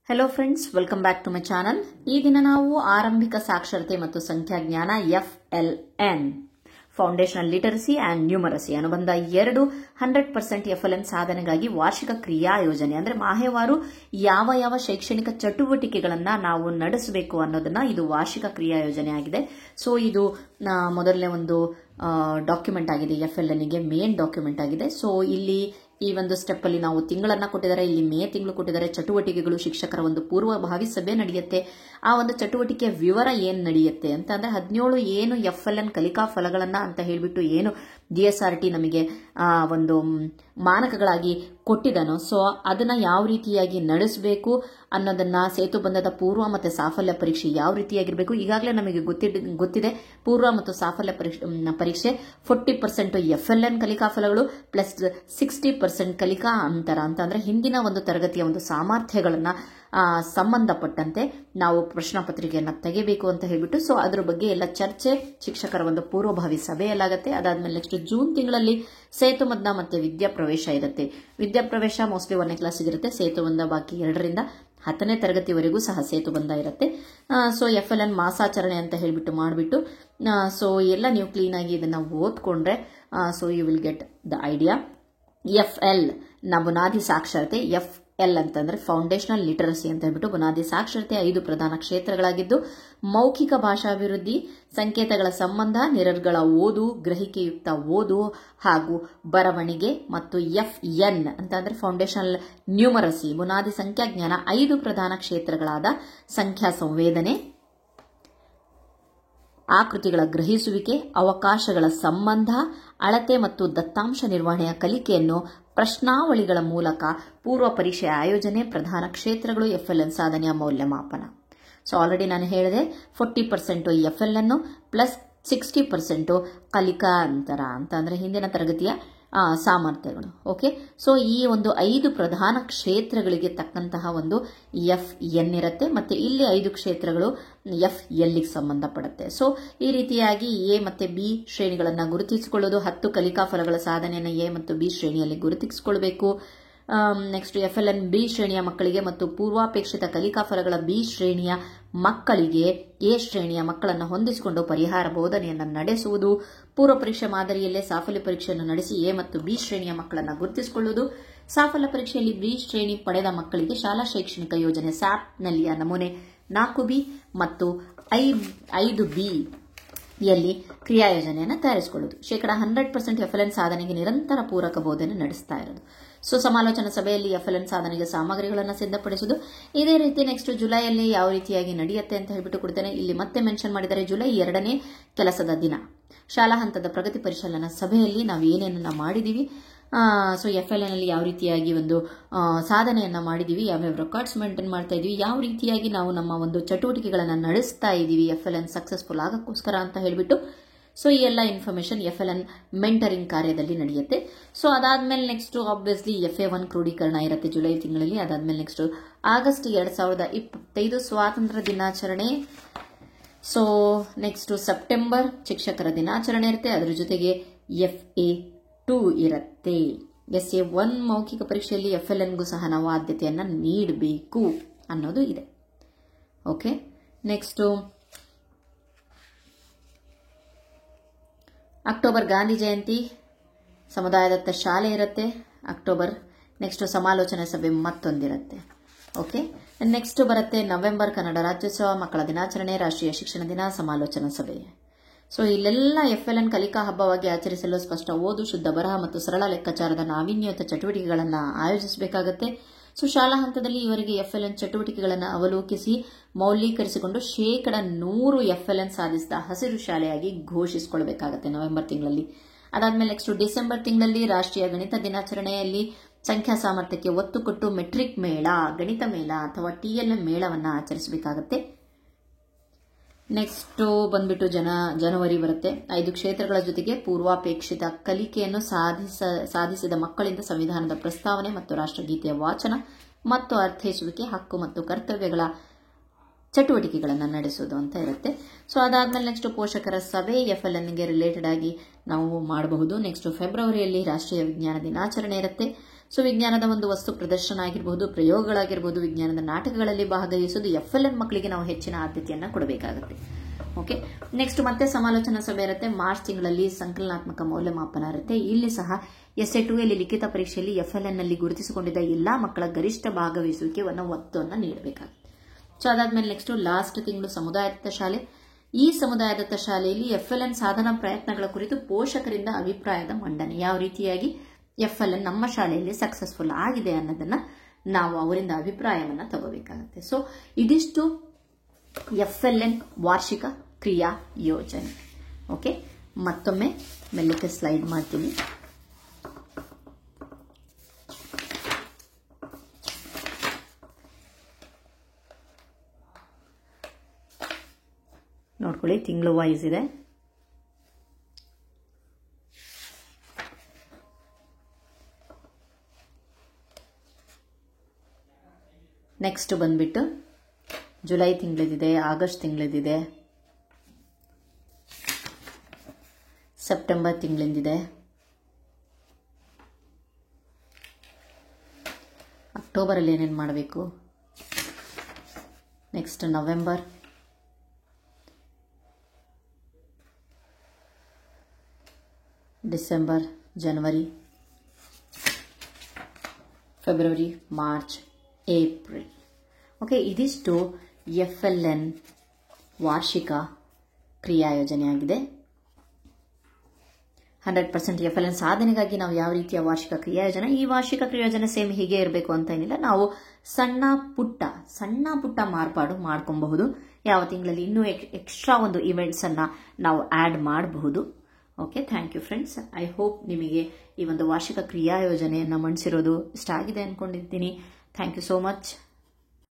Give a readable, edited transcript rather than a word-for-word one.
Hello friends, welcome back to my channel. ಈ ದಿನ ನಾವು ಆರಂಭಿಕ ಸಾಕ್ಷರತೆ ಮತ್ತು ಸಂಖ್ಯಾಜ್ಞಾನ FLN foundational literacy and numeracy ಅನುಬಂಧ 100% FLN ಸಾಧನೆಗಾಗಿ ವಾರ್ಷಿಕ ಕ್ರಿಯಾ ಯೋಜನೆ ಅಂದ್ರೆ ಮಾಹೆವಾರು ಯಾವ ಯಾವ ಶೈಕ್ಷಣಿಕ ಚಟುವಟಿಕೆಗಳನ್ನ ನಾವು ನಡೆಸಬೇಕು ಅನ್ನೋದನ್ನ ಇದು ವಾರ್ಷಿಕ ಕ್ರಿಯಾ ಯೋಜನೆ ಆಗಿದೆ. ಸೊ ಇದು ಮೊದಲನೇ ಒಂದು ಡಾಕ್ಯುಮೆಂಟ್ ಆಗಿದೆ, FLNಗೆ ಮೇನ್ ಡಾಕ್ಯುಮೆಂಟ್ ಆಗಿದೆ. ಸೊ ಇಲ್ಲಿ ಈ ಒಂದು ಸ್ಟೆಪ್ ಅಲ್ಲಿ ನಾವು ತಿಂಗಳನ್ನ ಕೊಟ್ಟಿದ್ದಾರೆ, ಇಲ್ಲಿ ಮೇ ತಿಂಗಳು ಕೊಟ್ಟಿದ್ದಾರೆ. ಚಟುವಟಿಕೆಗಳು ಶಿಕ್ಷಕರ ಒಂದು ಪೂರ್ವಭಾವಿ ಸಭೆ ನಡೆಯುತ್ತೆ. ಆ ಒಂದು ಚಟುವಟಿಕೆಯ ವಿವರ ಏನ್ ನಡೆಯುತ್ತೆ ಅಂತ ಅಂದ್ರೆ 17 ಏನು FLN ಕಲಿಕಾ ಫಲಗಳನ್ನ ಅಂತ ಹೇಳ್ಬಿಟ್ಟು ಏನು DSRT ನಮಗೆ ಒಂದು ಮಾನಕಗಳಾಗಿ ಕೊಟ್ಟಿದ್ದಾನೋ, ಸೊ ಅದನ್ನ ಯಾವ ರೀತಿಯಾಗಿ ನಡೆಸಬೇಕು ಅನ್ನೋದನ್ನ, ಸೇತುಬಂಧದ ಪೂರ್ವ ಮತ್ತೆ ಸಾಫಲ್ಯ ಪರೀಕ್ಷೆ ಯಾವ ರೀತಿಯಾಗಿರ್ಬೇಕು. ಈಗಾಗಲೇ ನಮಗೆ ಗೊತ್ತಿದೆ ಪೂರ್ವ ಮತ್ತು ಸಾಫಲ್ಯ ಪರೀಕ್ಷೆ 40% FLN ಕಲಿಕಾ ಫಲಗಳು ಪ್ಲಸ್ 60% ಕಲಿಕಾ ಅಂತರ ಅಂತ ಅಂದ್ರೆ ಹಿಂದಿನ ಒಂದು ತರಗತಿಯ ಒಂದು ಸಾಮರ್ಥ್ಯಗಳನ್ನ ಸಂಬಂಧಪಟ್ಟಂತೆ ನಾವು ಪ್ರಶ್ನೆ ಪತ್ರಿಕೆಯನ್ನ ತೆಗೆಯಬೇಕು ಅಂತ ಹೇಳ್ಬಿಟ್ಟು, ಸೊ ಅದ್ರ ಬಗ್ಗೆ ಎಲ್ಲ ಚರ್ಚೆ ಶಿಕ್ಷಕರ ಒಂದು ಪೂರ್ವಭಾವಿ ಸಭೆಯಲ್ಲಾಗತ್ತೆ. ಅದಾದ್ಮೇಲೆ ನೆಕ್ಸ್ಟ್ ಜೂನ್ ತಿಂಗಳಲ್ಲಿ ಸೇತುಬಂಧ ಮತ್ತೆ ವಿದ್ಯಾಪ್ರವೇಶ ಇರುತ್ತೆ. ವಿದ್ಯಾಪ್ರವೇಶ ಮೋಸ್ಟ್ಲಿ 1ನೇ ಕ್ಲಾಸಿಗೆ ಇರುತ್ತೆ, ಸೇತುಬಂಧ ಬಾಕಿ 2ರಿಂದ 10ನೇ ತರಗತಿವರೆಗೂ ಸಹ ಸೇತುಬಂಧ ಇರುತ್ತೆ. ಸೊ FLN ಮಾಸಾಚರಣೆ ಅಂತ ಹೇಳ್ಬಿಟ್ಟು ಮಾಡಿಬಿಟ್ಟು, ಸೊ ಎಲ್ಲ ನೀವು ಕ್ಲೀನ್ ಆಗಿ ಇದನ್ನ ಓದ್ಕೊಂಡ್ರೆ so you will get the idea. FL ನ ಬುನಾದಿ ಸಾಕ್ಷರತೆ, FL ಅಂತಂದ್ರೆ ಫೌಂಡೇಶನಲ್ ಲಿಟರಸಿ ಅಂತ ಹೇಳ್ಬಿಟ್ಟು ಬುನಾದಿ ಸಾಕ್ಷರತೆ 5 ಪ್ರಧಾನ ಕ್ಷೇತ್ರಗಳಾಗಿದ್ದು, ಮೌಖಿಕ ಭಾಷಾಭಿವೃದ್ಧಿ, ಸಂಕೇತಗಳ ಸಂಬಂಧ, ನಿರರ್ಗಳ ಓದು, ಗ್ರಹಿಕೆಯುಕ್ತ ಓದು ಹಾಗೂ ಬರವಣಿಗೆ, ಮತ್ತು FN ಅಂತಂದ್ರೆ ಫೌಂಡೇಶನಲ್ ನ್ಯೂಮರಸಿ ಬುನಾದಿ ಸಂಖ್ಯಾಜ್ಞಾನ 5 ಪ್ರಧಾನ ಕ್ಷೇತ್ರಗಳಾದ ಸಂಖ್ಯಾ ಸಂವೇದನೆ, ಆಕೃತಿಗಳ ಗ್ರಹಿಸುವಿಕೆ, ಅವಕಾಶಗಳ ಸಂಬಂಧ, ಅಳತೆ ಮತ್ತು ದತ್ತಾಂಶ ನಿರ್ವಹಣೆಯ ಕಲಿಕೆಯನ್ನು ಪ್ರಶ್ನಾವಳಿಗಳ ಮೂಲಕ ಪೂರ್ವ ಪರೀಕ್ಷೆ ಆಯೋಜನೆ, ಪ್ರಧಾನ ಕ್ಷೇತ್ರಗಳು, FLN ಸಾಧನೆಯ ಮೌಲ್ಯಮಾಪನ. ಸೊ ಆಲ್ರೆಡಿ ನಾನು ಹೇಳಿದೆ 40% FLN ಪ್ಲಸ್ 60% ಕಲಿಕಾ ಅಂತರ ಅಂತ ಅಂದ್ರೆ ಹಿಂದಿನ ತರಗತಿಯ ಸಾಮರ್ಥ್ಯಗಳು. ಓಕೆ, ಸೊ ಈ ಒಂದು 5 ಪ್ರಧಾನ ಕ್ಷೇತ್ರಗಳಿಗೆ ತಕ್ಕಂತಹ ಒಂದು FN ಇರುತ್ತೆ. ಮತ್ತೆ ಇಲ್ಲಿ 5 ಕ್ಷೇತ್ರಗಳು FLಗೆ ಸಂಬಂಧಪಡುತ್ತೆ. ಸೊ ಈ ರೀತಿಯಾಗಿ A ಮತ್ತೆ B ಶ್ರೇಣಿಗಳನ್ನ ಗುರುತಿಸಿಕೊಳ್ಳೋದು, 10 ಕಲಿಕಾ ಫಲಗಳ ಸಾಧನೆಯನ್ನು A ಮತ್ತು B ಶ್ರೇಣಿಯಲ್ಲಿ ಗುರುತಿಸಿಕೊಳ್ಬೇಕು. ನೆಕ್ಸ್ಟ್ FLN B ಶ್ರೇಣಿಯ ಮಕ್ಕಳಿಗೆ ಮತ್ತು ಪೂರ್ವಾಪೇಕ್ಷಿತ ಕಲಿಕಾ ಫಲಗಳ B ಶ್ರೇಣಿಯ ಮಕ್ಕಳಿಗೆ A ಶ್ರೇಣಿಯ ಮಕ್ಕಳನ್ನು ಹೊಂದಿಸಿಕೊಂಡು ಪರಿಹಾರ ಬೋಧನೆಯನ್ನು ನಡೆಸುವುದು, ಪೂರ್ವ ಪರೀಕ್ಷೆ ಮಾದರಿಯಲ್ಲೇ ಸಾಫಲ್ಯ ಪರೀಕ್ಷೆಯನ್ನು ನಡೆಸಿ A ಮತ್ತು B ಶ್ರೇಣಿಯ ಮಕ್ಕಳನ್ನು ಗುರುತಿಸಿಕೊಳ್ಳುವುದು, ಸಾಫಲ್ಯ ಪರೀಕ್ಷೆಯಲ್ಲಿ B ಶ್ರೇಣಿ ಪಡೆದ ಮಕ್ಕಳಿಗೆ ಶಾಲಾ ಶೈಕ್ಷಣಿಕ ಯೋಜನೆ SAPನಲ್ಲಿಯ ನಮೂನೆ 4B ಮತ್ತು 5B ಯಲ್ಲಿ ಕ್ರಿಯಾ ಯೋಜನೆಯನ್ನು ತಯಾರಿಸಿಕೊಳ್ಳುವುದು. 100% FLN ಸಾಧನೆಗೆ ನಿರಂತರ ಪೂರಕ ಬೋಧನೆ ನಡೆಸ್ತಾ ಇರೋದು. ಸೊ ಸಮಾಲೋಚನಾ ಸಭೆಯಲ್ಲಿ FLN ಸಾಧನೆಗೆ ಸಾಮಗ್ರಿಗಳನ್ನು ಸಿದ್ಧಪಡಿಸುವುದು. ಇದೇ ರೀತಿ ನೆಕ್ಸ್ಟ್ ಜುಲೈಯಲ್ಲಿ ಯಾವ ರೀತಿಯಾಗಿ ನಡೆಯುತ್ತೆ ಅಂತ ಹೇಳ್ಬಿಟ್ಟು ಕೊಡ್ತೇನೆ. ಇಲ್ಲಿ ಮತ್ತೆ ಮೆನ್ಷನ್ ಮಾಡಿದ್ದಾರೆ, ಜುಲೈ 2ನೇ ಕೆಲಸದ ದಿನ ಶಾಲಾ ಹಂತದ ಪ್ರಗತಿ ಪರಿಶೀಲನಾ ಸಭೆಯಲ್ಲಿ ನಾವು ಏನೇನನ್ನ ಮಾಡಿದೀವಿ, ಸೊ FLN ಅಲ್ಲಿ ಯಾವ ರೀತಿಯಾಗಿ ಒಂದು ಸಾಧನೆಯನ್ನ ಮಾಡಿದೀವಿ, ಯಾವ್ಯಾವ ರೆಕಾರ್ಡ್ಸ್ ಮೇಂಟೈನ್ ಮಾಡ್ತಾ ಇದೀವಿ, ಯಾವ ರೀತಿಯಾಗಿ ನಾವು ನಮ್ಮ ಒಂದು ಚಟುವಟಿಕೆಗಳನ್ನ ನಡೆಸ್ತಾ ಇದೀವಿ FLN ಸಕ್ಸಸ್ಫುಲ್ ಆಗಕ್ಕೋಸ್ಕರ ಅಂತ ಹೇಳ್ಬಿಟ್ಟು, ಸೊ ಈ ಎಲ್ಲ ಇನ್ಫಾರ್ಮೇಶನ್ FLN ಮೆಂಟರಿಂಗ್ ಕಾರ್ಯದಲ್ಲಿ ನಡೆಯುತ್ತೆ. ಸೊ ಅದಾದ್ಮೇಲೆ ನೆಕ್ಸ್ಟ್ ಆಬ್ವಿಯಸ್ಲಿ FA1 ಕ್ರೋಢೀಕರಣ ಇರುತ್ತೆ ಜುಲೈ ತಿಂಗಳಲ್ಲಿ. ಅದಾದ್ಮೇಲೆ ನೆಕ್ಸ್ಟ್ ಆಗಸ್ಟ್ 2025 ಸ್ವಾತಂತ್ರ್ಯ ದಿನಾಚರಣೆ. ಸೊ ನೆಕ್ಸ್ಟ್ ಸೆಪ್ಟೆಂಬರ್ ಶಿಕ್ಷಕರ ದಿನಾಚರಣೆ ಇರುತ್ತೆ. ಅದರ ಜೊತೆಗೆ FA2 ಇರುತ್ತೆ. SA1 ಮೌಖಿಕ ಪರೀಕ್ಷೆಯಲ್ಲಿ FLNಗೂ ಸಹ ನಾವು ಆದ್ಯತೆಯನ್ನ ನೀಡಬೇಕು ಅನ್ನೋದು ಇದೆ. Okay, next October Gandhi Jayanti, ಸಮುದಾಯದತ್ತ ಶಾಲೆ ಇರುತ್ತೆ ಅಕ್ಟೋಬರ್. ನೆಕ್ಸ್ಟ್ ಸಮಾಲೋಚನೆ ಸಭೆ ಮತ್ತೊಂದಿರುತ್ತೆ. ಓಕೆ, ನೆಕ್ಸ್ಟ್ ಬರುತ್ತೆ ನವೆಂಬರ್ ಕನ್ನಡ ರಾಜ್ಯೋತ್ಸವ, ಮಕ್ಕಳ ದಿನಾಚರಣೆ, ರಾಷ್ಟ್ರೀಯ ಶಿಕ್ಷಣ ದಿನ, ಸಮಾಲೋಚನಾ ಸಭೆ. ಸೊ ಇಲ್ಲೆಲ್ಲ FLN ಕಲಿಕಾ ಹಬ್ಬವಾಗಿ ಆಚರಿಸಲು ಸ್ಪಷ್ಟ ಓದು, ಶುದ್ಧ ಬರಹ ಮತ್ತು ಸರಳ ಲೆಕ್ಕಾಚಾರದ ನಾವೀನ್ಯಯುತ ಚಟುವಟಿಕೆಗಳನ್ನು ಆಯೋಜಿಸಬೇಕಾಗುತ್ತೆ. ಸೊ ಶಾಲಾ ಹಂತದಲ್ಲಿ ಇವರಿಗೆ FLN ಚಟುವಟಿಕೆಗಳನ್ನು ಅವಲೋಕಿಸಿ ಮೌಲ್ಯೀಕರಿಸಿಕೊಂಡು 100% FLN ಸಾಧಿಸಿದ ಹಸಿರು ಶಾಲೆಯಾಗಿ ಘೋಷಿಸಿಕೊಳ್ಳಬೇಕಾಗುತ್ತೆ ನವೆಂಬರ್ ತಿಂಗಳಲ್ಲಿ. ಅದಾದ್ಮೇಲೆ ನೆಕ್ಸ್ಟ್ ಡಿಸೆಂಬರ್ ತಿಂಗಳಲ್ಲಿ ರಾಷ್ಟ್ರೀಯ ಗಣಿತ ದಿನಾಚರಣೆಯಲ್ಲಿ ಸಂಖ್ಯಾ ಸಾಮರ್ಥ್ಯಕ್ಕೆ ಒತ್ತು ಕೊಟ್ಟು ಮೆಟ್ರಿಕ್ ಮೇಳ, ಗಣಿತ ಮೇಳ ಅಥವಾ TLM ಮೇಳವನ್ನ ಆಚರಿಸಬೇಕಾಗುತ್ತೆ. ನೆಕ್ಸ್ಟ್ ಬಂದ್ಬಿಟ್ಟು ಜನವರಿ ಬರುತ್ತೆ. 5 ಕ್ಷೇತ್ರಗಳ ಜೊತೆಗೆ ಪೂರ್ವಾಪೇಕ್ಷಿತ ಕಲಿಕೆಯನ್ನು ಸಾಧಿಸಿದ ಮಕ್ಕಳಿಂದ ಸಂವಿಧಾನದ ಪ್ರಸ್ತಾವನೆ ಮತ್ತು ರಾಷ್ಟ್ರಗೀತೆಯ ವಾಚನ ಮತ್ತು ಅರ್ಥೈಸುವಿಕೆ, ಹಕ್ಕು ಮತ್ತು ಕರ್ತವ್ಯಗಳ ಚಟುವಟಿಕೆಗಳನ್ನು ನಡೆಸುವುದು ಅಂತ ಇರುತ್ತೆ. ಸೊ ಅದಾದ್ಮೇಲೆ ನೆಕ್ಸ್ಟ್ ಪೋಷಕರ ಸಭೆ FLNಗೆ ರಿಲೇಟೆಡ್ ಆಗಿ ನಾವು ಮಾಡಬಹುದು. ನೆಕ್ಸ್ಟ್ ಫೆಬ್ರವರಿಯಲ್ಲಿ ರಾಷ್ಟ್ರೀಯ ವಿಜ್ಞಾನ ದಿನಾಚರಣೆ ಇರುತ್ತೆ. ಸೊ ವಿಜ್ಞಾನದ ಒಂದು ವಸ್ತು ಪ್ರದರ್ಶನ ಆಗಿರಬಹುದು, ಪ್ರಯೋಗಗಳಾಗಿರಬಹುದು, ವಿಜ್ಞಾನದ ನಾಟಕಗಳಲ್ಲಿ ಭಾಗವಹಿಸೋದು FLN ಮಕ್ಕಳಿಗೆ ನಾವು ಹೆಚ್ಚಿನ ಆದ್ಯತೆಯನ್ನು ಕೊಡಬೇಕಾಗುತ್ತೆ. ಓಕೆ, ನೆಕ್ಸ್ಟ್ ಮತ್ತೆ ಸಮಾಲೋಚನಾ ಸಭೆ ಇರುತ್ತೆ. ಮಾರ್ಚ್ ತಿಂಗಳಲ್ಲಿ ಸಂಕಲನಾತ್ಮಕ ಮೌಲ್ಯಮಾಪನ ಇರುತ್ತೆ. ಇಲ್ಲಿ ಸಹ essay 2 ಯಲ್ಲಿ ಲಿಖಿತ ಪರೀಕ್ಷೆಯಲ್ಲಿ FLN ನಲ್ಲಿ ಗುರುತಿಸಿಕೊಂಡಿದ್ದ ಎಲ್ಲಾ ಮಕ್ಕಳ ಗರಿಷ್ಠ ಭಾಗವಹಿಸುವಿಕೆ ಒತ್ತನ್ನು ನೀಡಬೇಕಾಗುತ್ತೆ. ಸೊ ಅದಾದ್ಮೇಲೆ ನೆಕ್ಸ್ಟ್ ಲಾಸ್ಟ್ ತಿಂಗಳು ಸಮುದಾಯದತ್ತ ಶಾಲೆ. ಈ ಸಮುದಾಯದತ್ತ ಶಾಲೆಯಲ್ಲಿ FLN ಸಾಧನಾ ಪ್ರಯತ್ನಗಳ ಕುರಿತು ಪೋಷಕರಿಂದ ಅಭಿಪ್ರಾಯದ ಮಂಡನೆ, ಯಾವ ರೀತಿಯಾಗಿ FLN ನಮ್ಮ ಶಾಲೆಯಲ್ಲಿ ಸಕ್ಸಸ್ಫುಲ್ ಆಗಿದೆ ಅನ್ನೋದನ್ನ ನಾವು ಅವರಿಂದ ಅಭಿಪ್ರಾಯವನ್ನ ತಗೋಬೇಕಾಗುತ್ತೆ. ಸೊ ಇದಿಷ್ಟು FLN ವಾರ್ಷಿಕ ಕ್ರಿಯಾ ಯೋಜನೆ. ಓಕೆ, ಮತ್ತೊಮ್ಮೆ ಮೆಲ್ಲಕ್ಕೆ ಸ್ಲೈಡ್ ಮಾಡ್ತೀನಿ. ನೋಡ್ಕೊಳ್ಳಿ, ತಿಂಗಳು ವೈಸ್ ಇದೆ. ನೆಕ್ಸ್ಟ್ ಬಂದ್ಬಿಟ್ಟು ಜುಲೈ ತಿಂಗಳದಿದೆ, ಆಗಸ್ಟ್ ತಿಂಗಳದಿದೆ, ಸೆಪ್ಟೆಂಬರ್ ತಿಂಗಳಿಂದಿದೆ, ಅಕ್ಟೋಬರಲ್ಲಿ ಏನೇನು ಮಾಡಬೇಕು, ನೆಕ್ಸ್ಟ್ ನವೆಂಬರ್, ಡಿಸೆಂಬರ್, ಜನವರಿ, ಫೆಬ್ರವರಿ, ಮಾರ್ಚ್, ಏಪ್ರಿಲ್. ಓಕೆ, ಇದಿಷ್ಟು FLN ವಾರ್ಷಿಕ ಕ್ರಿಯಾ ಯೋಜನೆಯಾಗಿದೆ. 100% FLN ಸಾಧನೆಗಾಗಿ ನಾವು ಯಾವ ರೀತಿಯ ವಾರ್ಷಿಕ ಕ್ರಿಯಾ ಯೋಜನೆ, ಈ ವಾರ್ಷಿಕ ಕ್ರಿಯಾ ಯೋಜನೆ ಸೇಮ್ ಹೀಗೆ ಇರಬೇಕು ಅಂತ ಏನಿಲ್ಲ. ನಾವು ಸಣ್ಣ ಪುಟ್ಟ ಮಾರ್ಪಾಡು ಮಾಡ್ಕೊಬಹುದು. ಯಾವ ತಿಂಗಳಲ್ಲಿ ಇನ್ನೂ ಎಕ್ಸ್ಟ್ರಾ ಒಂದು ಇವೆಂಟ್ಸ್ ಅನ್ನ ನಾವು ಆಡ್ ಮಾಡಬಹುದು. Okay, thank you friends. I hope ನಿಮಗೆ ಈ ಒಂದು ವಾರ್ಷಿಕ ಕ್ರಿಯಾ ಯೋಜನೆಯನ್ನು ಮಂಡಿಸಿರೋದು ಇಷ್ಟ ಆಗಿದೆ ಅನ್ಕೊಂಡಿದ್ದೀನಿ. Thank you so much.